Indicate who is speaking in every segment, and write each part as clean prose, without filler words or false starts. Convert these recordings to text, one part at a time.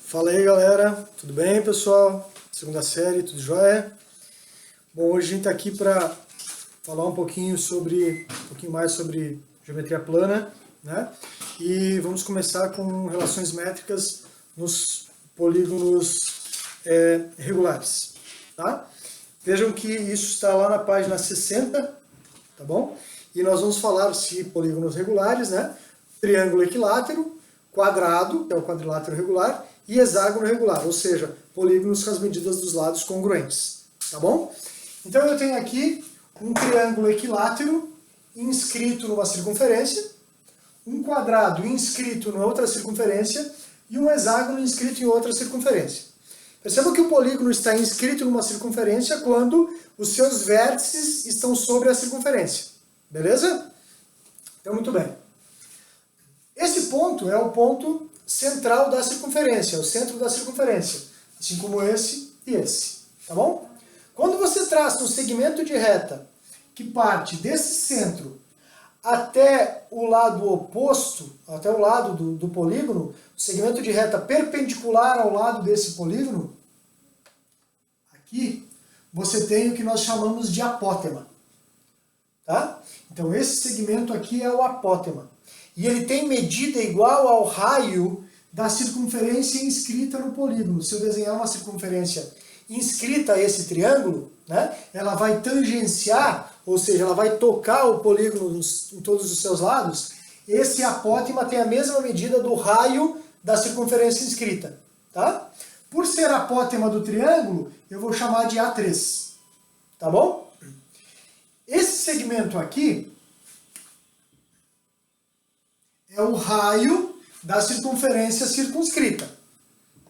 Speaker 1: Fala aí, galera, tudo bem, pessoal? Segunda série, tudo jóia? Bom, hoje a gente está aqui para falar um pouquinho mais sobre geometria plana, né? E vamos começar com relações métricas nos polígonos regulares, tá? Vejam que isso está lá na página 60, tá bom? E nós vamos falar se polígonos regulares, né? Triângulo equilátero, quadrado, que é o quadrilátero regular, e hexágono regular, ou seja, polígonos com as medidas dos lados congruentes, tá bom? Então eu tenho aqui um triângulo equilátero inscrito numa circunferência, um quadrado inscrito em outra circunferência e um hexágono inscrito em outra circunferência. Perceba que o polígono está inscrito numa circunferência quando os seus vértices estão sobre a circunferência, beleza? Então, muito bem. Esse ponto é o ponto central da circunferência, é o centro da circunferência, assim como esse e esse, tá bom? Quando você traça um segmento de reta que parte desse centro até o lado oposto, até o lado do polígono, o segmento de reta perpendicular ao lado desse polígono, aqui você tem o que nós chamamos de apótema, tá? Então esse segmento aqui é o apótema. E ele tem medida igual ao raio da circunferência inscrita no polígono. Se eu desenhar uma circunferência inscrita a esse triângulo, né, ela vai tangenciar, ou seja, ela vai tocar o polígono em todos os seus lados. Esse apótema tem a mesma medida do raio da circunferência inscrita. Tá? Por ser apótema do triângulo, eu vou chamar de A3. Tá bom? Esse segmento aqui é o raio da circunferência circunscrita.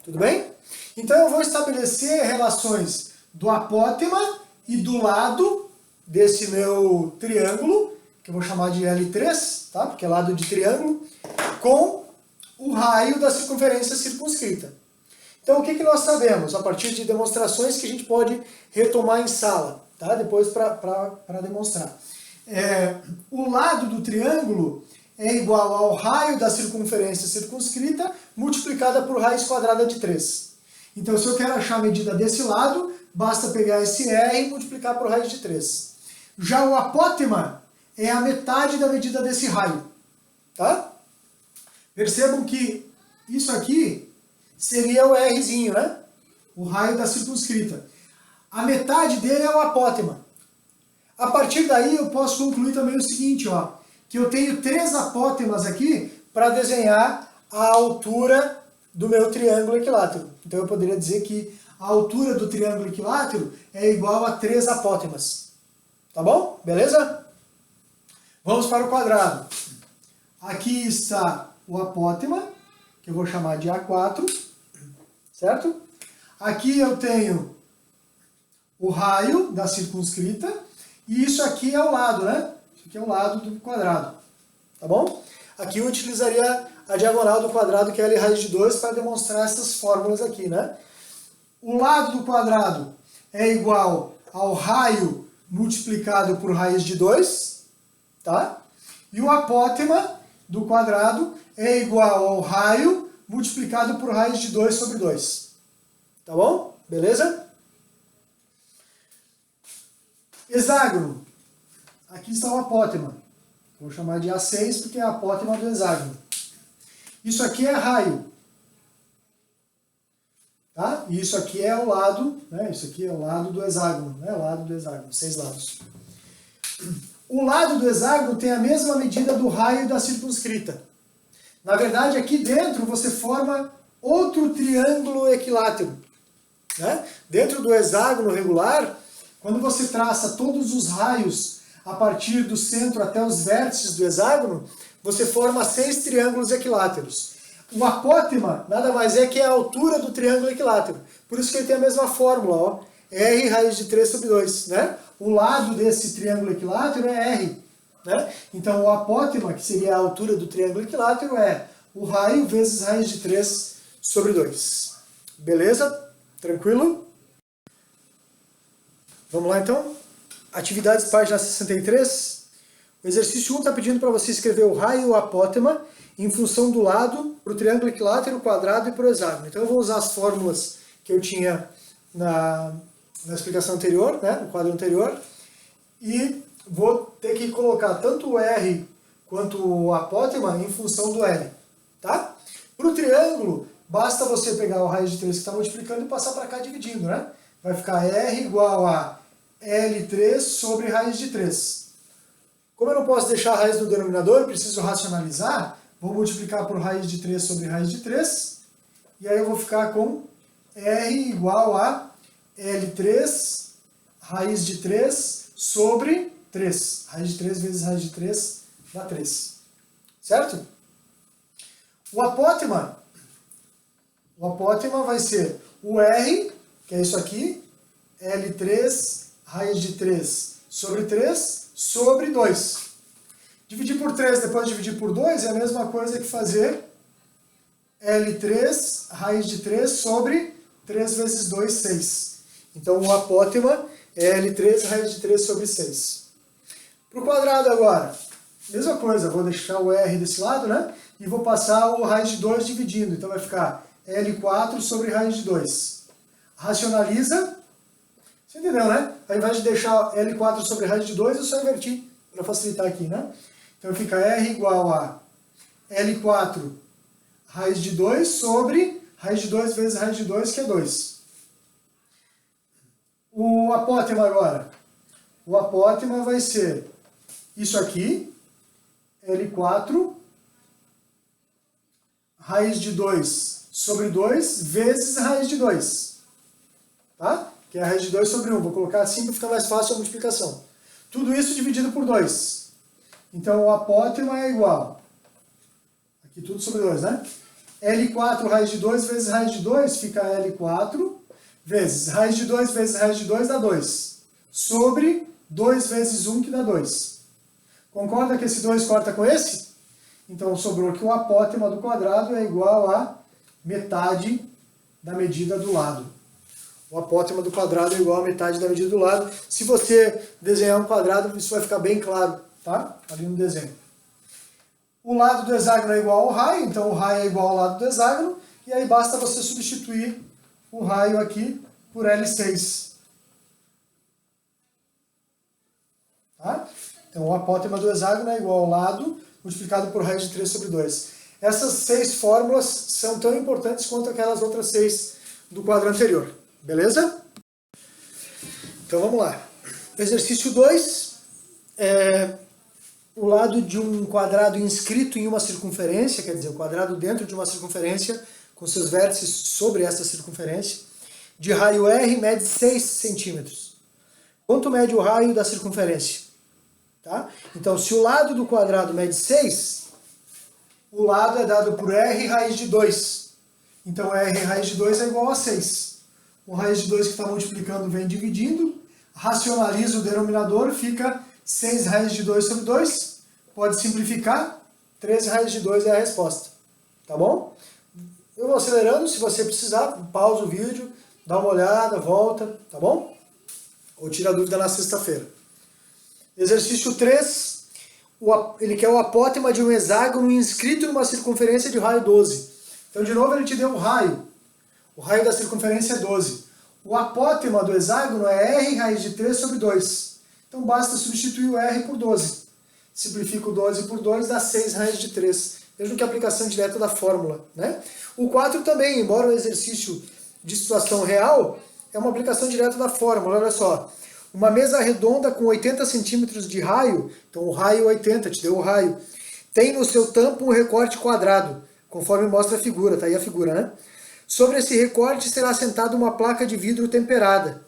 Speaker 1: Tudo bem? Então eu vou estabelecer relações do apótema e do lado desse meu triângulo, que eu vou chamar de L3, tá? Porque é lado de triângulo, com o raio da circunferência circunscrita. Então o que nós sabemos? A partir de demonstrações que a gente pode retomar em sala, tá? Depois para demonstrar. O lado do triângulo é igual ao raio da circunferência circunscrita multiplicada por raiz quadrada de 3. Então, se eu quero achar a medida desse lado, basta pegar esse R e multiplicar por raiz de 3. Já o apótema é a metade da medida desse raio. Tá? Percebam que isso aqui seria o Rzinho, né? O raio da circunscrita. A metade dele é o apótema. A partir daí, eu posso concluir também o seguinte, ó, que eu tenho 3 apótemas aqui para desenhar a altura do meu triângulo equilátero. Então eu poderia dizer que a altura do triângulo equilátero é igual a 3 apótemas. Tá bom? Beleza? Vamos para o quadrado. Aqui está o apótema, que eu vou chamar de A4, certo? Aqui eu tenho o raio da circunscrita, e isso aqui é o lado, né? Aqui é o lado do quadrado, tá bom? Aqui eu utilizaria a diagonal do quadrado, que é L raiz de 2, para demonstrar essas fórmulas aqui, né? O lado do quadrado é igual ao raio multiplicado por raiz de 2, tá? E o apótema do quadrado é igual ao raio multiplicado por raiz de 2 sobre 2. Tá bom? Beleza? Hexágono. Aqui está o apótema. Vou chamar de A6 porque é a apótema do hexágono. Isso aqui é raio. Tá? E isso aqui é o lado, né? Isso aqui é o lado do hexágono, né? O lado do hexágono, 6 lados. O lado do hexágono tem a mesma medida do raio da circunscrita. Na verdade, aqui dentro você forma outro triângulo equilátero. Né? Dentro do hexágono regular, quando você traça todos os raios a partir do centro até os vértices do hexágono, você forma 6 triângulos equiláteros. O apótema nada mais é que a altura do triângulo equilátero. Por isso que ele tem a mesma fórmula, ó, R raiz de 3 sobre 2. Né? O lado desse triângulo equilátero é R. Né? Então o apótema, que seria a altura do triângulo equilátero, é o raio vezes raiz de 3 sobre 2. Beleza? Tranquilo? Vamos lá então? Atividades, página 63. O exercício 1 está pedindo para você escrever o raio e o apótema em função do lado, para o triângulo equilátero, quadrado e para o hexágono. Então eu vou usar as fórmulas que eu tinha na explicação anterior, né, no quadro anterior, e vou ter que colocar tanto o R quanto o apótema em função do L. Tá? Para o triângulo, basta você pegar o raiz de 3 que está multiplicando e passar para cá dividindo, né? Vai ficar R igual a L3 sobre raiz de 3. Como eu não posso deixar a raiz no denominador, preciso racionalizar, vou multiplicar por raiz de 3 sobre raiz de 3, e aí eu vou ficar com R igual a L3 raiz de 3 sobre 3. Raiz de 3 vezes raiz de 3 dá 3. Certo? O apótema vai ser o R, que é isso aqui, L3 raiz de 3 sobre 3 sobre 2. Dividir por 3 depois dividir por 2 é a mesma coisa que fazer L3 raiz de 3 sobre 3 vezes 2, 6. Então o apótema é L3 raiz de 3 sobre 6. Para o quadrado agora, mesma coisa, vou deixar o R desse lado, né? E vou passar o raiz de 2 dividindo. Então vai ficar L4 sobre raiz de 2. Racionaliza. Você entendeu, né? Ao invés de deixar L4 sobre raiz de 2, eu só inverti para facilitar aqui, né? Então fica R igual a L4 raiz de 2 sobre raiz de 2 vezes raiz de 2, que é 2. O apótema agora. O apótema vai ser isso aqui, L4 raiz de 2 sobre 2 vezes raiz de 2. Tá? Que é a raiz de 2 sobre 1. Vou colocar assim para ficar mais fácil a multiplicação. Tudo isso dividido por 2. Então o apótema é igual. Aqui tudo sobre 2, né? L4 raiz de 2 vezes raiz de 2 fica L4 vezes raiz de 2 vezes raiz de 2 dá 2. Sobre 2 vezes 1 que dá 2. Concorda que esse 2 corta com esse? Então sobrou que o apótema do quadrado é igual a metade da medida do lado. O apótema do quadrado é igual a metade da medida do lado. Se você desenhar um quadrado, isso vai ficar bem claro, tá? Ali no desenho. O lado do hexágono é igual ao raio, então o raio é igual ao lado do hexágono, e aí basta você substituir o raio aqui por L6. Tá? Então o apótema do hexágono é igual ao lado multiplicado por raiz de 3 sobre 2. Essas 6 fórmulas são tão importantes quanto aquelas outras 6 do quadro anterior. Beleza? Então vamos lá. Exercício 2 é o lado de um quadrado inscrito em uma circunferência, quer dizer, o quadrado dentro de uma circunferência, com seus vértices sobre essa circunferência, de raio R mede 6 centímetros. Quanto mede o raio da circunferência? Tá? Então, se o lado do quadrado mede 6, o lado é dado por R raiz de 2. Então, R raiz de 2 é igual a 6. O raiz de 2 que está multiplicando vem dividindo, racionaliza o denominador, fica 6 raiz de 2 sobre 2. Pode simplificar, 13 raiz de 2 é a resposta. Tá bom? Eu vou acelerando, se você precisar, pausa o vídeo, dá uma olhada, volta, tá bom? Ou tira a dúvida na sexta-feira. Exercício 3, ele quer o apótema de um hexágono inscrito numa circunferência de raio 12. Então, de novo, ele te deu o raio. O raio da circunferência é 12. O apótema do hexágono é R raiz de 3 sobre 2. Então, basta substituir o R por 12. Simplifica o 12 por 2, dá 6 raiz de 3. Mesmo que a aplicação direta da fórmula, né? O 4 também, embora um exercício de situação real, é uma aplicação direta da fórmula. Olha só. Uma mesa redonda com 80 centímetros de raio, então o raio 80, te deu o raio, tem no seu tampo um recorte quadrado, conforme mostra a figura, tá aí a figura, né? Sobre esse recorte será assentada uma placa de vidro temperada.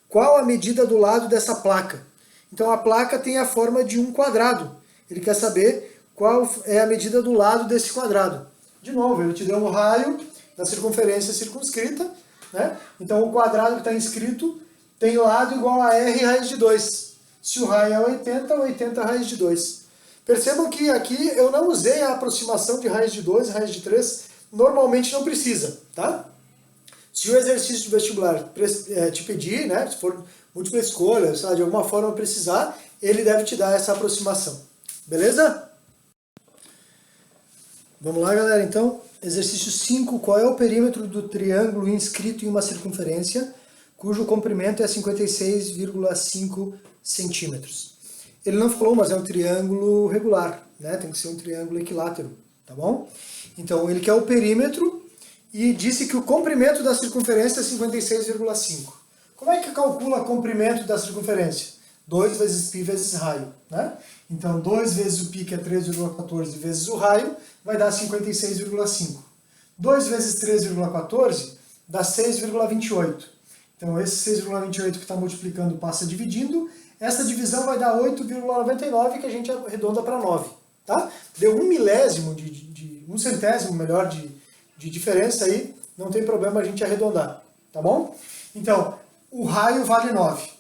Speaker 1: Qual a medida do lado dessa placa? Então a placa tem a forma de um quadrado. Ele quer saber qual é a medida do lado desse quadrado. De novo, ele te deu um raio da circunferência circunscrita, né? Então o quadrado que está inscrito tem lado igual a R raiz de 2. Se o raio é 80, 80 raiz de 2. Percebam que aqui eu não usei a aproximação de raiz de 2 e raiz de 3. Normalmente não precisa, tá? Se o exercício de vestibular te pedir, né, se for múltipla escolha, sei lá, de alguma forma precisar, ele deve te dar essa aproximação. Beleza? Vamos lá, galera, então. Exercício 5. Qual é o perímetro do triângulo inscrito em uma circunferência cujo comprimento é 56,5 centímetros? Ele não falou, mas é um triângulo regular, né? Tem que ser um triângulo equilátero, tá bom? Então, ele quer o perímetro e disse que o comprimento da circunferência é 56,5. Como é que calcula o comprimento da circunferência? 2 vezes π vezes raio, né? Então, 2 vezes o π, que é 3,14, vezes o raio, vai dar 56,5. 2 vezes 3,14 dá 6,28. Então, esse 6,28 que está multiplicando passa dividindo. Essa divisão vai dar 8,99, que a gente arredonda para 9. Tá? Deu 1/1000 1 centésimo, melhor, de diferença aí. Não tem problema a gente arredondar. Tá bom? Então, o raio vale 9.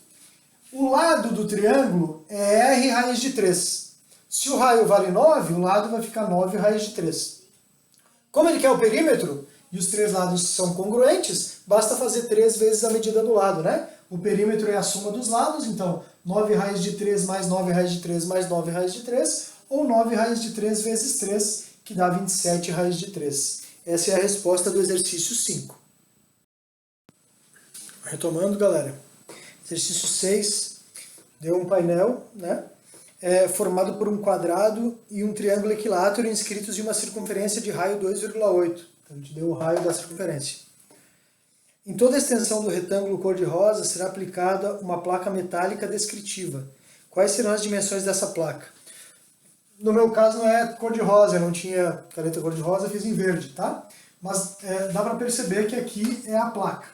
Speaker 1: O lado do triângulo é r raiz de 3. Se o raio vale 9, o lado vai ficar 9 raiz de 3. Como ele quer o perímetro, e os 3 lados são congruentes, basta fazer 3 vezes a medida do lado, né? O perímetro é a soma dos lados, então 9 raiz de 3 mais 9 raiz de 3 mais 9 raiz de 3, ou 9 raiz de 3 vezes 3, que dá 27 raiz de 3. Essa é a resposta do exercício 5. Retomando, galera. Exercício 6, deu um painel, né? Formado por um quadrado e um triângulo equilátero inscritos em uma circunferência de raio 2,8. Então, a gente deu o raio da circunferência. Em toda a extensão do retângulo cor-de-rosa será aplicada uma placa metálica descritiva. Quais serão as dimensões dessa placa? No meu caso não é cor-de-rosa, eu não tinha caneta cor-de-rosa, fiz em verde, tá? Mas dá para perceber que aqui é a placa,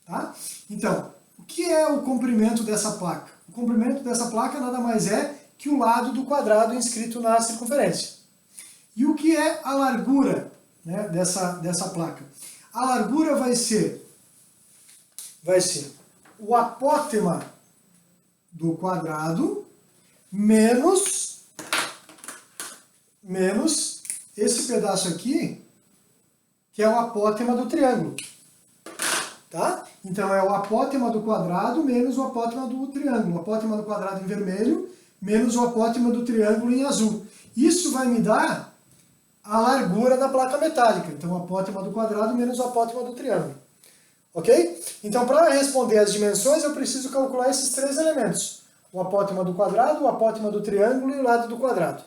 Speaker 1: tá? Então, o que é o comprimento dessa placa? O comprimento dessa placa nada mais é que o lado do quadrado inscrito na circunferência. E o que é a largura, né, dessa placa? A largura vai ser o apótema do quadrado menos esse pedaço aqui, que é o apótema do triângulo. Tá? Então é o apótema do quadrado menos o apótema do triângulo. O apótema do quadrado em vermelho menos o apótema do triângulo em azul. Isso vai me dar a largura da placa metálica. Então, o apótema do quadrado menos o apótema do triângulo. Ok? Então, para responder as dimensões, eu preciso calcular esses 3 elementos. O apótema do quadrado, o apótema do triângulo e o lado do quadrado.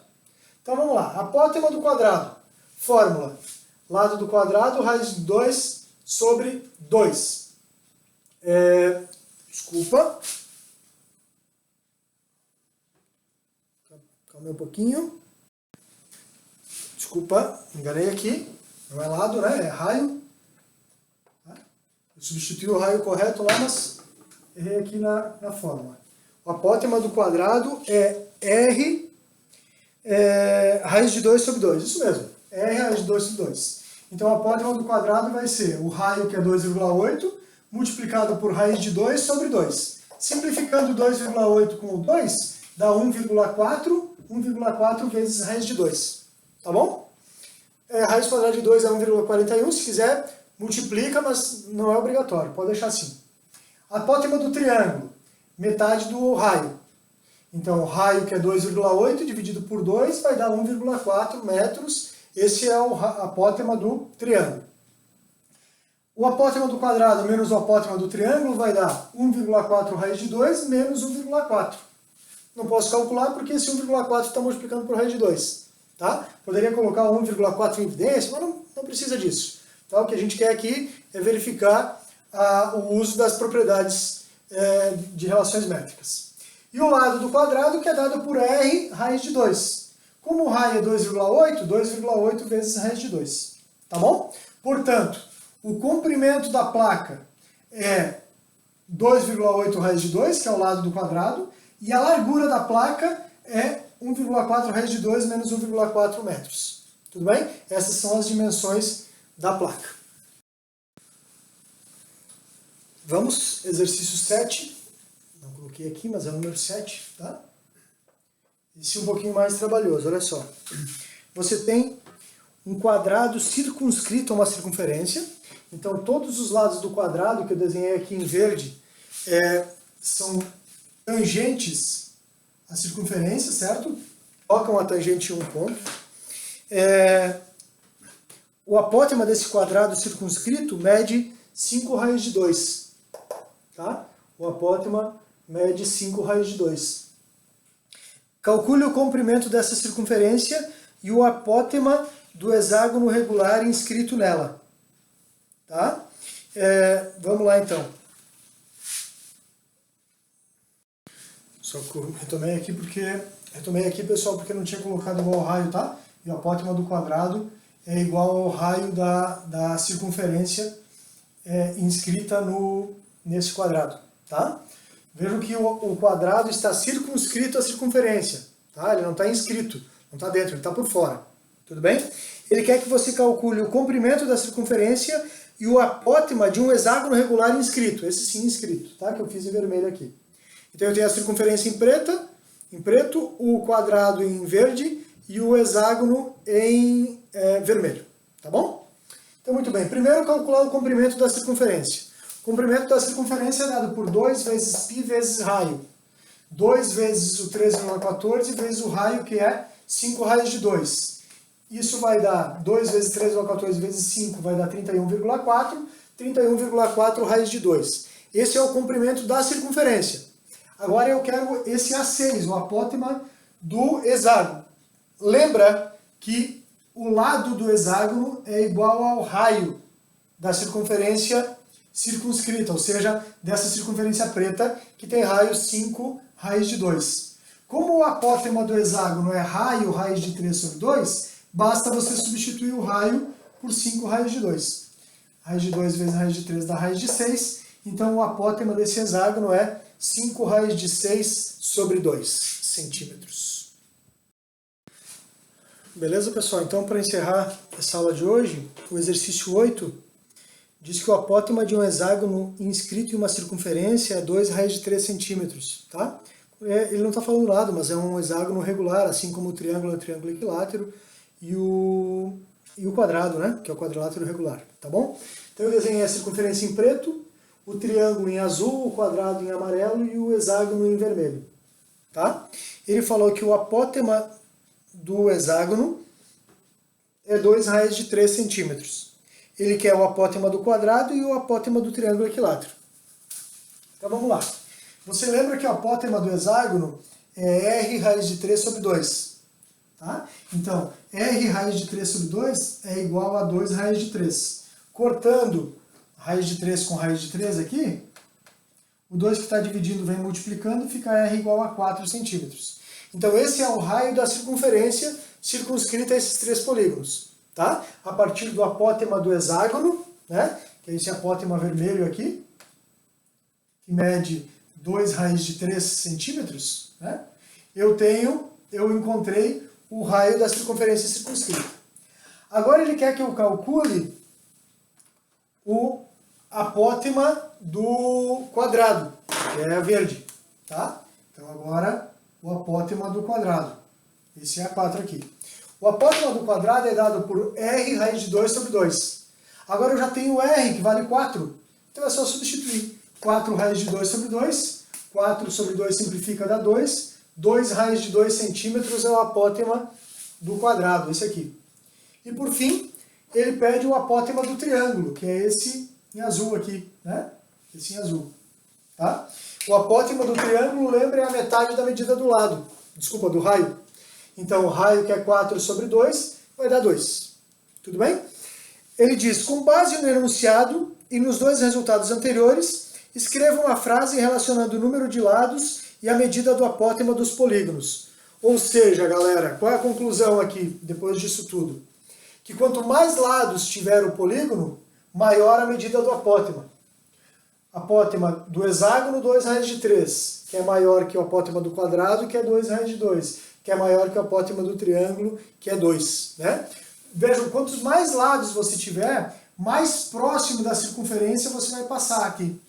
Speaker 1: Então, vamos lá. Apótema do quadrado. Fórmula. Lado do quadrado, raiz de 2 sobre 2. Desculpa. Calma um pouquinho. Desculpa, enganei aqui. Não é lado, né? É raio. Eu substituí o raio correto lá, mas errei aqui na fórmula. O apótema do quadrado é R raiz de 2 sobre 2. Isso mesmo. R raiz de 2 sobre 2. Então, o apótema do quadrado vai ser o raio, que é 2,8, multiplicado por raiz de 2 sobre 2. Simplificando 2,8 com o 2, dá 1,4. 1,4 vezes raiz de 2. Tá bom? Raiz quadrada de 2 é 1,41. Se quiser, multiplica, mas não é obrigatório. Pode deixar assim. Apótema do triângulo. Metade do raio. Então, o raio, que é 2,8, dividido por 2, vai dar 1,4 metros. Esse é o apótema do triângulo. O apótema do quadrado menos o apótema do triângulo vai dar 1,4 raiz de 2 menos 1,4. Não posso calcular porque esse 1,4 está multiplicando por raiz de 2. Tá? Poderia colocar 1,4 em evidência, mas não precisa disso. Tá? O que a gente quer aqui é verificar o uso das propriedades de relações métricas. E o lado do quadrado, que é dado por r raiz de 2. Como o raio é 2,8, 2,8 vezes raiz de 2. Tá bom? Portanto, o comprimento da placa é 2,8 raiz de 2, que é o lado do quadrado, e a largura da placa é 1,4 raiz de 2 menos 1,4 metros. Tudo bem? Essas são as dimensões da placa. Vamos, exercício 7. Não coloquei aqui, mas é o número 7, tá? Esse é um pouquinho mais trabalhoso, olha só. Você tem um quadrado circunscrito a uma circunferência. Então, todos os lados do quadrado, que eu desenhei aqui em verde, são tangentes à circunferência, certo? Tocam a tangente em um ponto. o apótema desse quadrado circunscrito mede 5 raiz de 2. Tá? O apótema mede 5 raiz de 2. Calcule o comprimento dessa circunferência e o apótema do hexágono regular inscrito nela. Tá? Vamos lá então. Só que eu retomei aqui, pessoal, porque eu não tinha colocado igual ao raio, tá? E o apótema do quadrado é igual ao raio da circunferência inscrita nesse quadrado, tá? Vejam que o quadrado está circunscrito à circunferência, tá? Ele não está inscrito, não está dentro, ele está por fora, tudo bem? Ele quer que você calcule o comprimento da circunferência e o apótema de um hexágono regular inscrito, esse sim inscrito, tá? Que eu fiz em vermelho aqui. Então eu tenho a circunferência em preto, o quadrado em verde e o hexágono em vermelho, tá bom? Então muito bem, primeiro calcular o comprimento da circunferência. O comprimento da circunferência é dado por 2 vezes π vezes raio. 2 vezes o 13,14 vezes o raio, que é 5 raiz de 2. Isso vai dar 2 vezes 13,14 vezes 5 vai dar 31,4. 31,4 raiz de 2. Esse é o comprimento da circunferência. Agora eu quero esse A6, o apótema do hexágono. Lembra que o lado do hexágono é igual ao raio da circunferência circunscrita, ou seja, dessa circunferência preta, que tem raio 5 raiz de 2. Como o apótema do hexágono é raio raiz de 3 sobre 2, basta você substituir o raio por 5 raiz de 2. Raiz de 2 vezes raiz de 3 dá raiz de 6, então o apótema desse hexágono é 5 raiz de 6 sobre 2 centímetros. Beleza, pessoal? Então, para encerrar essa aula de hoje, o exercício 8 diz que o apótema de um hexágono inscrito em uma circunferência é 2 raiz de 3 centímetros. Tá? Ele não está falando nada, mas é um hexágono regular, assim como o triângulo é um triângulo equilátero e o quadrado, né? Que é o quadrilátero regular. Tá bom? Então eu desenhei a circunferência em preto, o triângulo em azul, o quadrado em amarelo e o hexágono em vermelho. Tá? Ele falou que o apótema do hexágono é 2 raiz de 3 centímetros. Ele quer o apótema do quadrado e o apótema do triângulo equilátero. Então vamos lá. Você lembra que o apótema do hexágono é r raiz de 3 sobre 2. Tá? Então, r raiz de 3 sobre 2 é igual a 2 raiz de 3. Cortando raiz de 3 com raiz de 3 aqui, o 2 que está dividindo vem multiplicando e fica r igual a 4 centímetros. Então esse é o raio da circunferência circunscrita a esses 3 polígonos. Tá? A partir do apótema do hexágono, né? Que é esse apótema vermelho aqui, que mede 2 raiz de 3 centímetros, né? Eu encontrei o raio da circunferência circunscrita. Agora ele quer que eu calcule o apótema do quadrado, que é verde. Tá? Então agora o apótema do quadrado. Esse é a 4 aqui. O apótema do quadrado é dado por r raiz de 2 sobre 2. Agora eu já tenho r, que vale 4. Então é só substituir. 4 raiz de 2 sobre 2. 4 sobre 2 simplifica, dá 2. 2 raiz de 2 centímetros é o apótema do quadrado, esse aqui. E por fim, ele pede o apótema do triângulo, que é esse em azul aqui, né? Esse em azul. Tá? O apótema do triângulo, lembra, é a metade da medida do lado. Desculpa, do raio. Então, o raio, que é 4 sobre 2, vai dar 2. Tudo bem? Ele diz, com base no enunciado e nos 2 resultados anteriores, escreva uma frase relacionando o número de lados e a medida do apótema dos polígonos. Ou seja, galera, qual é a conclusão aqui, depois disso tudo? Que quanto mais lados tiver o polígono, maior a medida do apótema. Apótema do hexágono, 2 raiz de 3, que é maior que o apótema do quadrado, que é 2 raiz de 2, que é maior que o apótema do triângulo, que é 2. Né? Vejam, quantos mais lados você tiver, mais próximo da circunferência você vai passar aqui.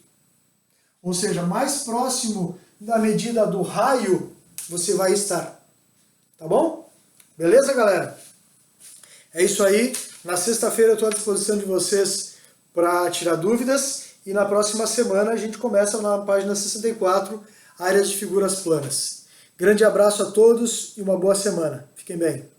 Speaker 1: Ou seja, mais próximo da medida do raio você vai estar. Tá bom? Beleza, galera? É isso aí. Na sexta-feira eu estou à disposição de vocês para tirar dúvidas. E na próxima semana a gente começa na página 64, áreas de figuras planas. Grande abraço a todos e uma boa semana. Fiquem bem.